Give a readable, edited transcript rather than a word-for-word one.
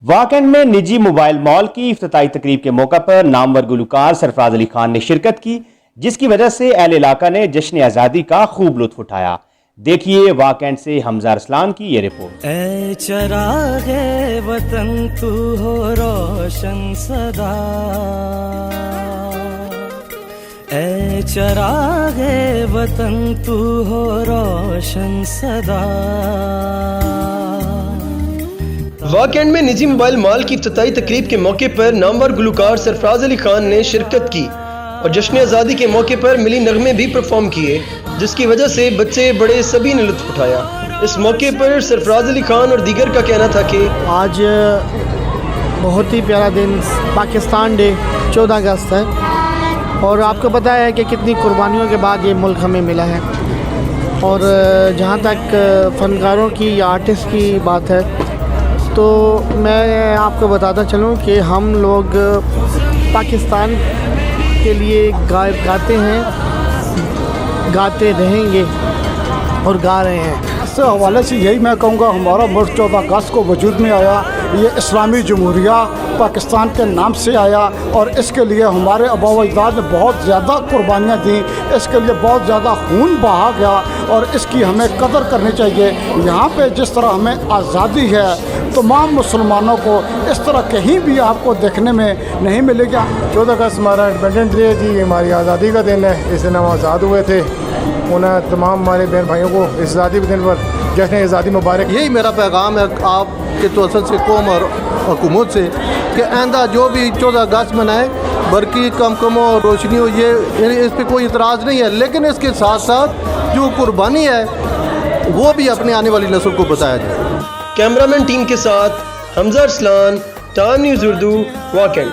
واکنڈ میں نجی موبائل مال کی افتتاحی تقریب کے موقع پر نامور گلوکار سرفراز علی خان نے شرکت کی، جس کی وجہ سے اہل علاقہ نے جشن آزادی کا خوب لطف اٹھایا۔ دیکھیے واکنڈ سے حمزہ ارسلان کی یہ رپورٹ۔ اے چراغ وطن تو ہو روشن سدا، اے چراغ وطن تو ہو روشن سدا۔ واکنڈ میں نجی موبائل مال کی افتتاحی تقریب کے موقع پر نامور گلوکار سرفراز علی خان نے شرکت کی اور جشن آزادی کے موقع پر ملی نغمے بھی پرفارم کیے، جس کی وجہ سے بچے بڑے سبھی نے لطف اٹھایا۔ اس موقع پر سرفراز علی خان اور دیگر کا کہنا تھا کہ آج بہت ہی پیارا دن پاکستان ڈے 14 اگست ہے، اور آپ کو پتہ ہے کہ کتنی قربانیوں کے بعد یہ ملک ہمیں ملا ہے۔ اور جہاں تک فنکاروں کی یا آرٹسٹ کی بات ہے تو میں آپ کو بتاتا چلوں کہ ہم لوگ پاکستان کے لیے گاتے ہیں، گاتے رہیں گے اور گا رہے ہیں۔ اس حوالے سے یہی میں کہوں گا، ہمارا ملک 14 اگست کو وجود میں آیا، یہ اسلامی جمہوریہ پاکستان کے نام سے آیا، اور اس کے لیے ہمارے آباء و اجداد نے بہت زیادہ قربانیاں دیں، اس کے لیے بہت زیادہ خون بہا گیا، اور اس کی ہمیں قدر کرنی چاہیے۔ یہاں پہ جس طرح ہمیں آزادی ہے، تمام مسلمانوں کو اس طرح کہیں بھی آپ کو دیکھنے میں نہیں ملے گا۔ 14 اگست ہمارا انڈیپینڈنس ڈے ہے جی، ہماری آزادی کا دن ہے، اس دن ہم آزاد ہوئے تھے۔ انہیں تمام ہمارے بہن بھائیوں کو اس آزادی کے دن پر جشن آزادی مبارک۔ یہی میرا پیغام ہے آپ کے توسط سے قوم اور حکومت سے کہ آئندہ جو بھی 14 اگست منائے، برقی کم اور روشنی ہو، یہ اس پہ کوئی اعتراض نہیں ہے، لیکن اس کے ساتھ ساتھ جو قربانی ہے وہ بھی اپنے آنے والی نسل کو بتایا جائے۔ کیمرامین ٹیم کے ساتھ حمزہ ارسلان، ٹائم نیوز اردو، واکنڈ۔